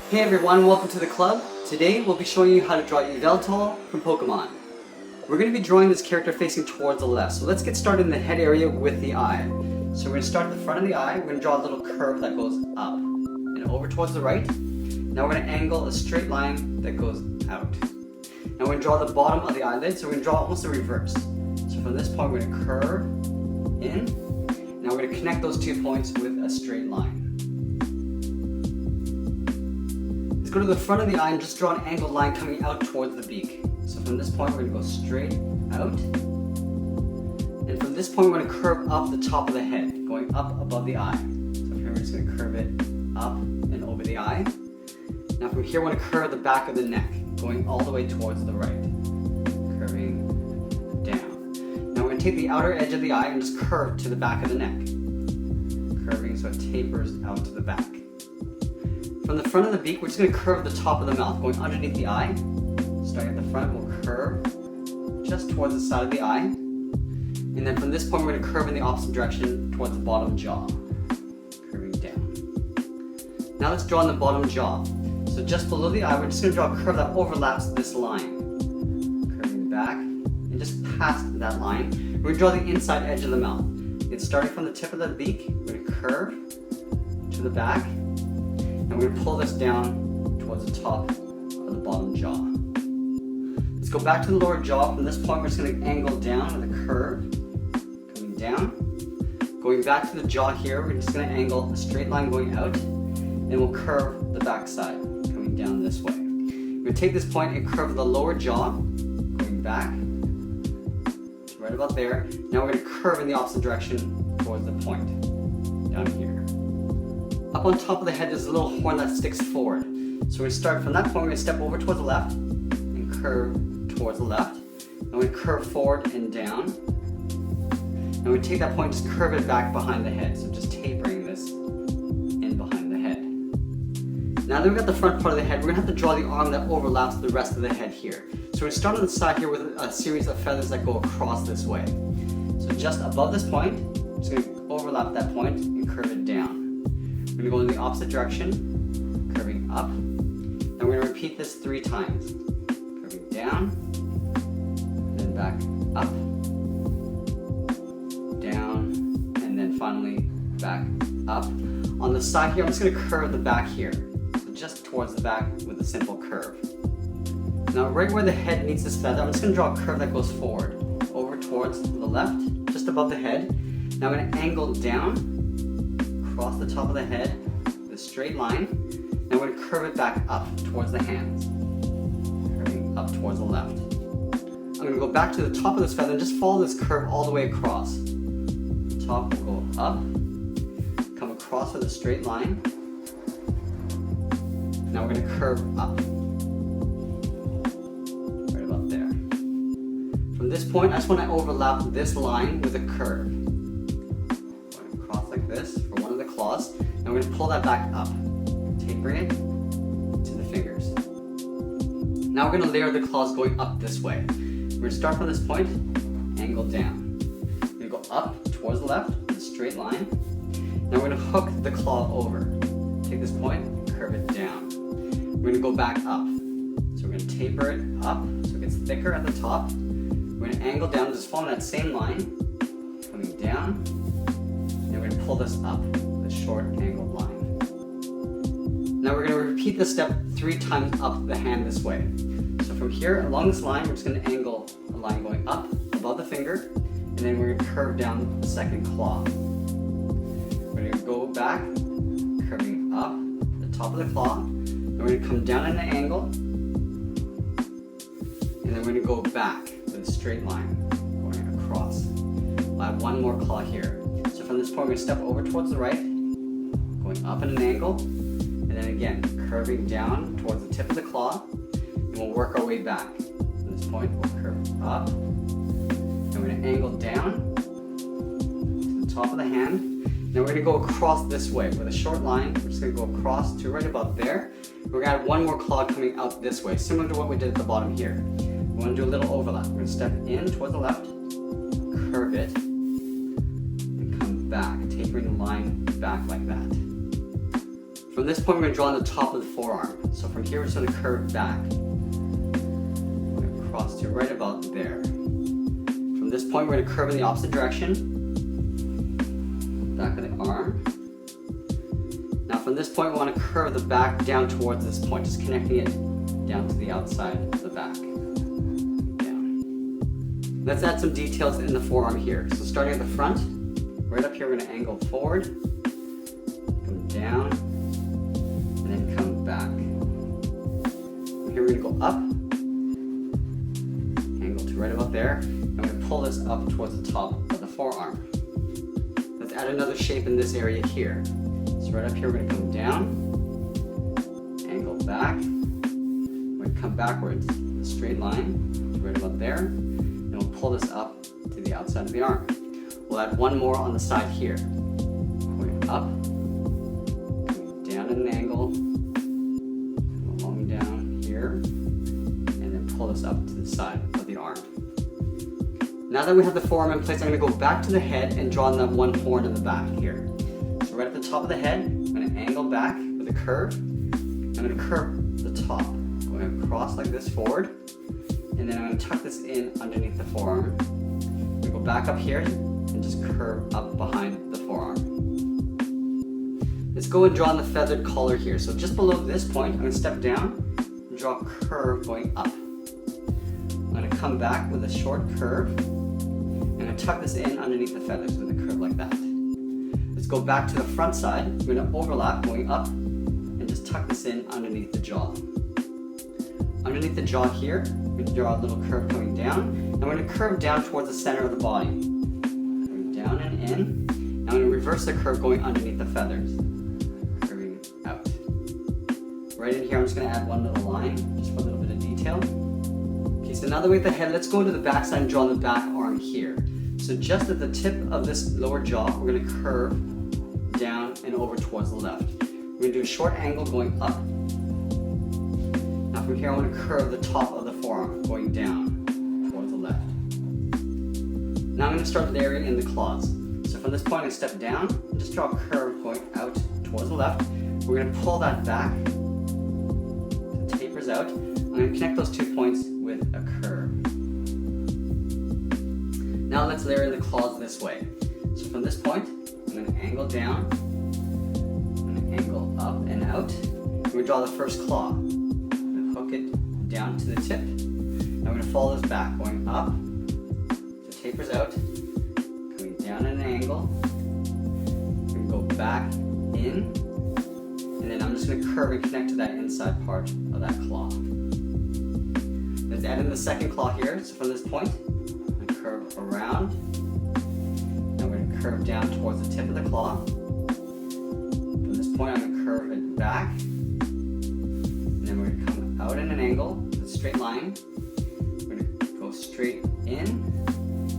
Hey everyone, welcome to the club. Today we'll be showing you how to draw Yveltal from Pokemon. We're going to be drawing this character facing towards the left, so let's get started in the head area with the eye. So we're going to start at the front of the eye, we're going to draw a little curve that goes up and over towards the right. Now we're going to angle a straight line that goes out. Now we're going to draw the bottom of the eyelid, so we're going to draw almost a reverse. So from this point we're going to curve in. Now we're going to connect those 2 points with a straight line. Let's go to the front of the eye and just draw an angled line coming out towards the beak. So from this point we're going to go straight out. And from this point we're going to curve up the top of the head, going up above the eye. So here we're just going to curve it up and over the eye. Now from here we're going to curve the back of the neck, going all the way towards the right. Curving down. Now we're going to take the outer edge of the eye and just curve to the back of the neck. Curving so it tapers out to the back. From the front of the beak, we're just going to curve the top of the mouth, going underneath the eye. Starting at the front, we'll curve just towards the side of the eye. And then from this point, we're going to curve in the opposite direction towards the bottom jaw. Curving down. Now let's draw on the bottom jaw. So just below the eye, we're just going to draw a curve that overlaps this line. Curving back, and just past that line, we're going to draw the inside edge of the mouth. It's starting from the tip of the beak, we're going to curve to the back. And we're going to pull this down towards the top of the bottom jaw. Let's go back to the lower jaw. From this point, we're just going to angle down with a curve, coming down. Going back to the jaw here, we're just going to angle a straight line going out, and we'll curve the back side, coming down this way. We're going to take this point and curve the lower jaw, going back to right about there. Now we're going to curve in the opposite direction towards the point, down here. Up on top of the head, there's a little horn that sticks forward. So we're going to start from that point, we're going to step over towards the left and curve towards the left. And we're going to curve forward and down. And we take that point and just curve it back behind the head. So just tapering this in behind the head. Now that we've got the front part of the head, we're going to have to draw the arm that overlaps the rest of the head here. So we're going to start on the side here with a series of feathers that go across this way. So just above this point, we're just going to overlap that point and curve it down. We're going to go in the opposite direction, curving up. And we're going to repeat this 3 times. Curving down, and then back up, down, and then finally back up. On the side here, I'm just going to curve the back here. So just towards the back with a simple curve. Now right where the head meets this feather, I'm just going to draw a curve that goes forward, over towards the left, just above the head. Now I'm going to angle down, across the top of the head with a straight line. Now we're going to curve it back up towards the hands, curving up towards the left. I'm going to go back to the top of this feather and just follow this curve all the way across. The top will go up, come across with a straight line. Now we're going to curve up, right about there. From this point, I just want to overlap this line with a curve. This for one of the claws, and we're going to pull that back up, tapering it to the fingers. Now we're going to layer the claws going up this way. We're going to start from this point, angle down. We're going to go up towards the left with a straight line. Now we're going to hook the claw over. Take this point, curve it down. We're going to go back up. So we're going to taper it up so it gets thicker at the top. We're going to angle down, just follow that same line, coming down. And we're going to pull this up, the short angled line. Now we're going to repeat this step 3 times up the hand this way. So from here, along this line, we're just going to angle a line going up above the finger, and then we're going to curve down the second claw. We're going to go back, curving up the top of the claw, and we're going to come down at an angle, and then we're going to go back with a straight line, going across. We'll add one more claw here. So from this point, we're going to step over towards the right, going up at an angle, and then again, curving down towards the tip of the claw, and we'll work our way back. From this point, we'll curve up, and we're going to angle down to the top of the hand. Now we're going to go across this way with a short line. We're just going to go across to right about there. We're going to add one more claw coming out this way, similar to what we did at the bottom here. We want to do a little overlap. We're going to step in towards the left, curve it, back, tapering the line back like that. From this point, we're going to draw on the top of the forearm. So from here, we're just going to curve back. We're going to cross to right about there. From this point, we're going to curve in the opposite direction. Back of the arm. Now from this point, we want to curve the back down towards this point, just connecting it down to the outside of the back. Down. Let's add some details in the forearm here. So starting at the front, right up here, we're going to angle forward, come down, and then come back. From here, we're going to go up, angle to right about there, and we're going to pull this up towards the top of the forearm. Let's add another shape in this area here. So right up here, we're going to come down, angle back, we're going to come backwards, a straight line, to right about there, and we'll pull this up to the outside of the arm. We'll add one more on the side here. Going up, coming down at an angle, along down here, and then pull this up to the side of the arm. Now that we have the forearm in place, I'm going to go back to the head and draw on that one horn in the back here. So right at the top of the head, I'm going to angle back with a curve. I'm going to curve the top, going across like this forward, and then I'm going to tuck this in underneath the forearm. I'm going to go back up here and just curve up behind the forearm. Let's go and draw on the feathered collar here. So just below this point, I'm going to step down and draw a curve going up. I'm going to come back with a short curve. I'm going to tuck this in underneath the feathers with a curve like that. Let's go back to the front side. We're going to overlap going up and just tuck this in underneath the jaw. Underneath the jaw here, we're going to draw a little curve coming down, and we're going to curve down towards the center of the body. Going down and in. Now I'm going to reverse the curve going underneath the feathers. Curving out. Right in here, I'm just going to add one little line, just for a little bit of detail. Okay, so now that we have the head, let's go to the back side and draw the back arm here. So just at the tip of this lower jaw, we're going to curve down and over towards the left. We're going to do a short angle going up. Now from here, I want to curve the top of the forearm going down towards the left. Now I'm going to start layering in the claws. So from this point, I'm going to step down and just draw a curve going out towards the left. We're going to pull that back. It tapers out. I'm going to connect those 2 points with a curve. Now let's layer in the claws this way. So from this point, I'm going to angle down, I'm going to angle up and out. We draw the first claw. I'm going to hook it down to the tip. Now I'm going to follow this back, going up, so it tapers out, coming down at an angle. We're going to go back in, and then I'm just going to curve and connect to that inside part of that claw. Let's add in the second claw here. So from this point, curve around. Now we're going to curve down towards the tip of the claw. From this point, I'm going to curve it back. And then we're going to come out in an angle with a straight line. We're going to go straight in,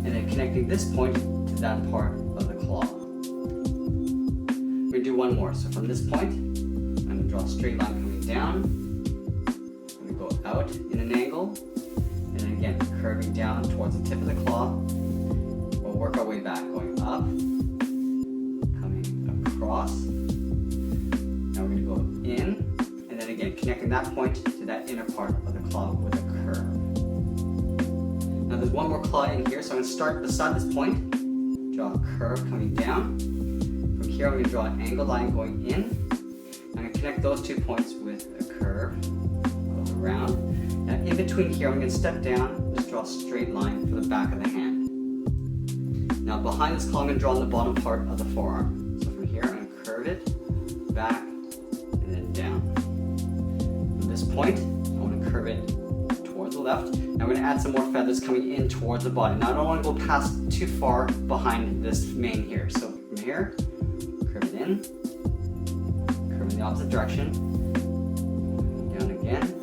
and then connecting this point to that part of the claw. We're going to do one more. So from this point, I'm going to draw a straight line coming down. I'm going to go out in an angle. And then again, curving down towards the tip of the claw. We'll work our way back, going up, coming across. Now we're going to go in, and then again, connecting that point to that inner part of the claw with a curve. Now there's one more claw in here, so I'm going to start beside this point, draw a curve coming down. From here, I'm going to draw an angle line going in. I'm going to connect those 2 points with a curve, go around. Now in between here, I'm going to step down and just draw a straight line for the back of the hand. Now behind this claw, I'm going to draw on the bottom part of the forearm. So from here, I'm going to curve it, back, and then down. From this point, I want to curve it towards the left. Now I'm going to add some more feathers coming in towards the body. Now I don't want to go past too far behind this mane here. So from here, curve it in, curve in the opposite direction, down again,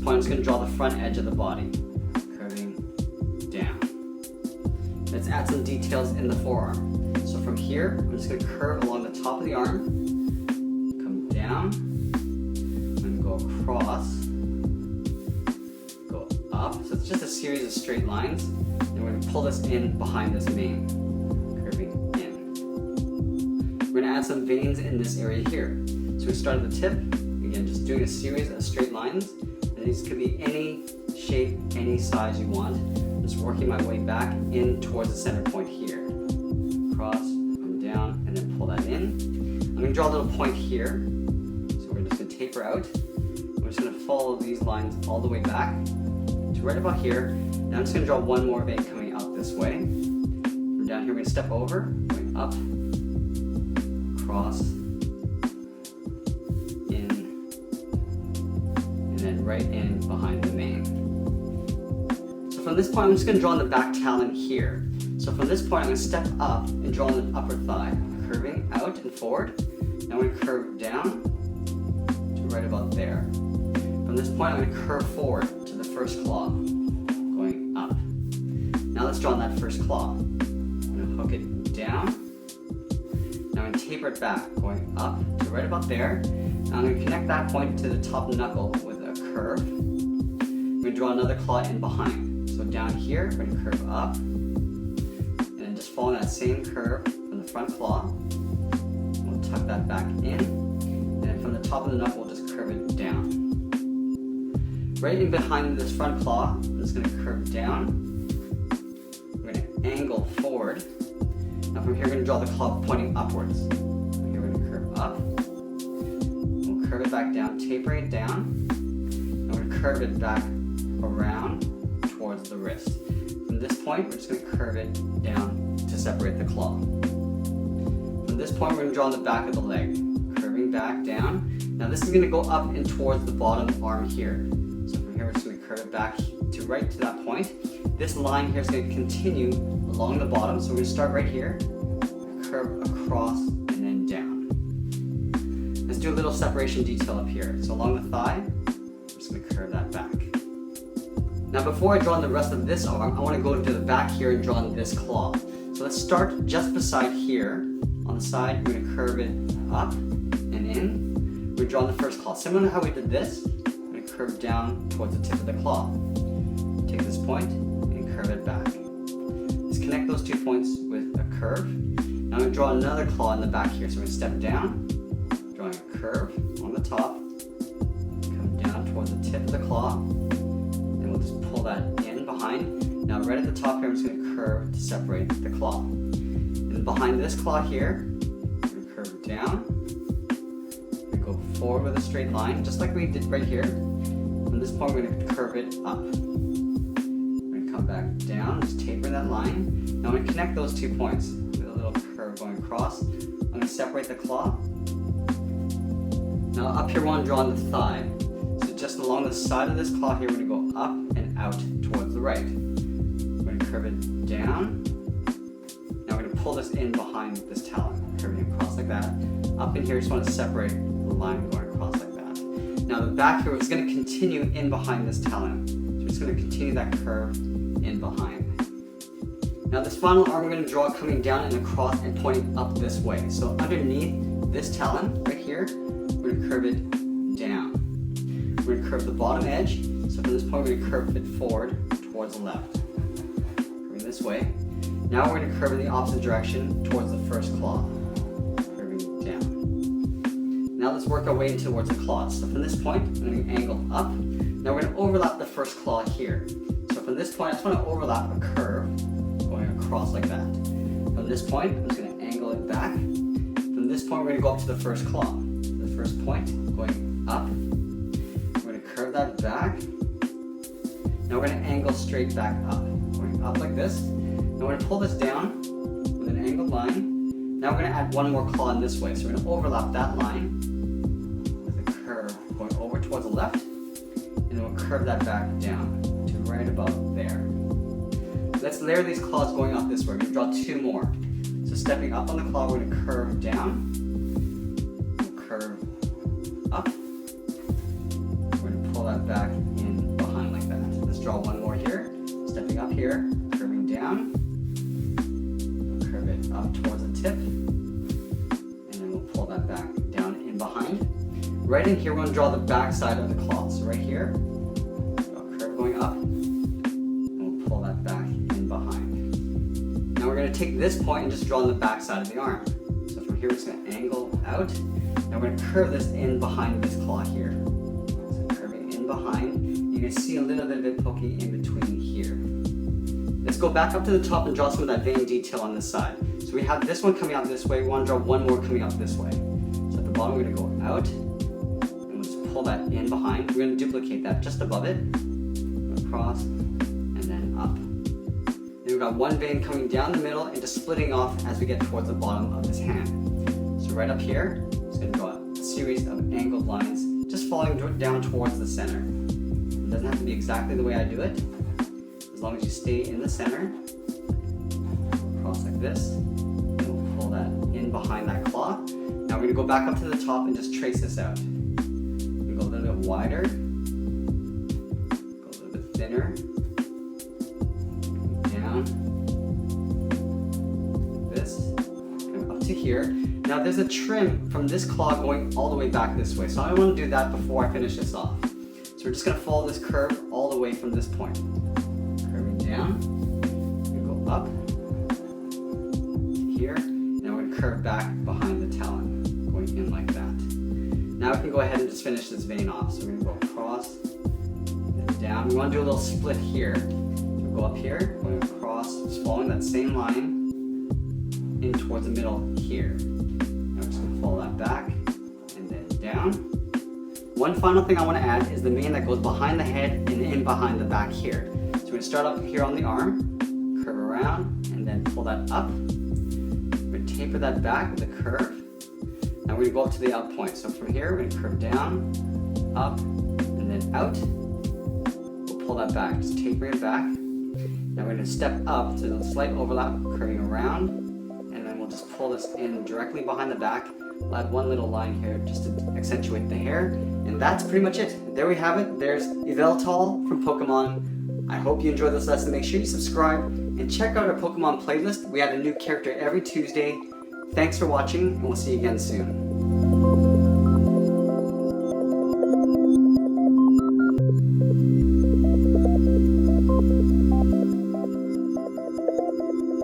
I'm just going to draw the front edge of the body, curving down. Let's add some details in the forearm. So from here, I'm just going to curve along the top of the arm, come down, and go across, go up. So it's just a series of straight lines, and we're going to pull this in behind this mane, curving in. to add some veins in this area here. So we start at the tip, again, just doing a series of straight lines. And these could be any shape, any size you want. Just working my way back in towards the center point here. Cross, come down, and then pull that in. I'm going to draw a little point here. So we're just going to taper out. We're just going to follow these lines all the way back to right about here. Now I'm just going to draw one more vein coming out this way. From down here, we're going to step over, going up, cross, in, and then right in behind the main. So from this point, I'm just going to draw on the back talon here. So from this point, I'm going to step up and draw on the upper thigh, curving out and forward. Now I'm going to curve down to right about there. From this point, I'm going to curve forward to the first claw, going up. Now let's draw on that first claw. I'm going to hook it down. Now I'm going to taper it back, going up to right about there. Now I'm going to connect that point to the top knuckle with a curve. I'm going to draw another claw in behind. So down here, we're going to curve up. And then just follow that same curve from the front claw. We'll tuck that back in. And then from the top of the knuckle, we'll just curve it down. Right in behind this front claw, I'm just going to curve down. We're going to angle forward. Now from here, we're going to draw the claw pointing upwards. From here, we're going to curve up. We'll curve it back down, tapering it down. And we're going to curve it back around towards the wrist. From this point, we're just going to curve it down to separate the claw. From this point, we're going to draw on the back of the leg, curving back down. Now this is going to go up and towards the bottom arm here. So from here, we're just going to curve it back to right to that point. This line here is going to continue along the bottom. So we're going to start right here, curve across, and then down. Let's do a little separation detail up here. So along the thigh, I'm just going to curve that back. Now before I draw on the rest of this arm, I want to go to the back here and draw on this claw. So let's start just beside here. On the side, we're going to curve it up and in. We draw on the first claw. Similar to how we did this, we're going to curve down towards the tip of the claw. Take this point and curve it back. Let's connect those 2 points with a curve. Now I'm going to draw another claw in the back here. So we're going to step down, drawing a curve on the top, come down towards the tip of the claw, and we'll just pull that in behind. Now right at the top here, I'm just going to curve to separate the claw. And behind this claw here, we're going to curve down. We go forward with a straight line, just like we did right here. From this point, we're going to curve it up. We're going to come back down, just taper that line. Now I'm going to connect those 2 points with a little curve going across. I'm going to separate the claw. Now up here, we want to draw on the thigh. So just along the side of this claw here, we're going to go up and out towards the right. We're going to curve it down. Now we're going to pull this in behind this talon, curving across like that. Up in here, just want to separate the line going across like that. Now the back here is going to continue in behind this talon. So we're just going to continue that curve in behind. Now this final arm, we're going to draw coming down and across and pointing up this way. So underneath this talon right here, we're going to curve it down. We're going to curve the bottom edge. So from this point, we're going to curve it forward towards the left. Curving this way. Now we're going to curve in the opposite direction towards the first claw, curving down. Now let's work our way in towards the claws. So from this point, I'm going to angle up. Now we're going to overlap the first claw here. So from this point, I just want to overlap a curve going across like that. From this point, I'm just going to angle it back. From this point, we're going to go up to the first claw. The first point, going up. We're going to curve that back. Now we're going to angle straight back up, going up like this. Now we're going to pull this down with an angled line. Now we're going to add one more claw in this way. So we're going to overlap that line with a curve going over towards the left. And then we'll curve that back down to right about there. Let's layer these claws going up this way. We're going to draw 2 more. So stepping up on the claw, we're going to curve down. We'll curve up. We're going to pull that back in behind like that. Let's draw one more here. Stepping up here, curving down. Curve it up towards the tip, and then we'll pull that back down in behind. Right in here, we're going to draw the back side of the claw. So right here, draw a curve going up, and we'll pull that back in behind. Now we're going to take this point and just draw on the back side of the arm. So from from here, we're just going to angle out. Now we're going to curve this in behind this claw here. So curving in behind. You can see a little bit of it poking in between here. Let's go back up to the top and draw some of that vein detail on this side. So we have this one coming out this way. We want to draw one more coming out this way. So at the bottom, we're going to go out. And we'll just pull that in behind. We're going to duplicate that just above it. Across. And then up. Then we've got one vein coming down the middle and just splitting off as we get towards the bottom of this hand. So right up here, it's going to draw a series of angled lines, just falling down towards the center. It doesn't have to be exactly the way I do it, as long as you stay in the center. Cross like this, and we'll pull that in behind that claw. Now we're going to go back up to the top and just trace this out. We go a little bit wider, go a little bit thinner, down, this, and up to here. Now there's a trim from this claw going all the way back this way, so I want to do that before I finish this off. So we're just going to follow this curve all the way from this point. Curving down, we go up, here, and we're going to curve back behind the talon, going in like that. Now we can go ahead and just finish this vein off. So we're going to go across, and down. We want to do a little split here. So we'll go up here, going across, just following that same line in towards the middle here. Now we're just going to follow that back, and then down. One final thing I want to add is the vein that goes behind the head and in behind the back here. So we're going to start up here on the arm, curve around, and then pull that up. We're going to taper that back with a curve. Now we're going to go up to the up point. So from here, we're going to curve down, up, and then out. We'll pull that back, just taper it back. Now we're going to step up to the slight overlap, curving around, and then we'll just pull this in directly behind the back. We'll add one little line here just to accentuate the hair. And that's pretty much it. There we have it. There's Yveltal from Pokemon. I hope you enjoyed this lesson. Make sure you subscribe and check out our Pokemon playlist. We add a new character every Tuesday. Thanks for watching, and we'll see you again soon.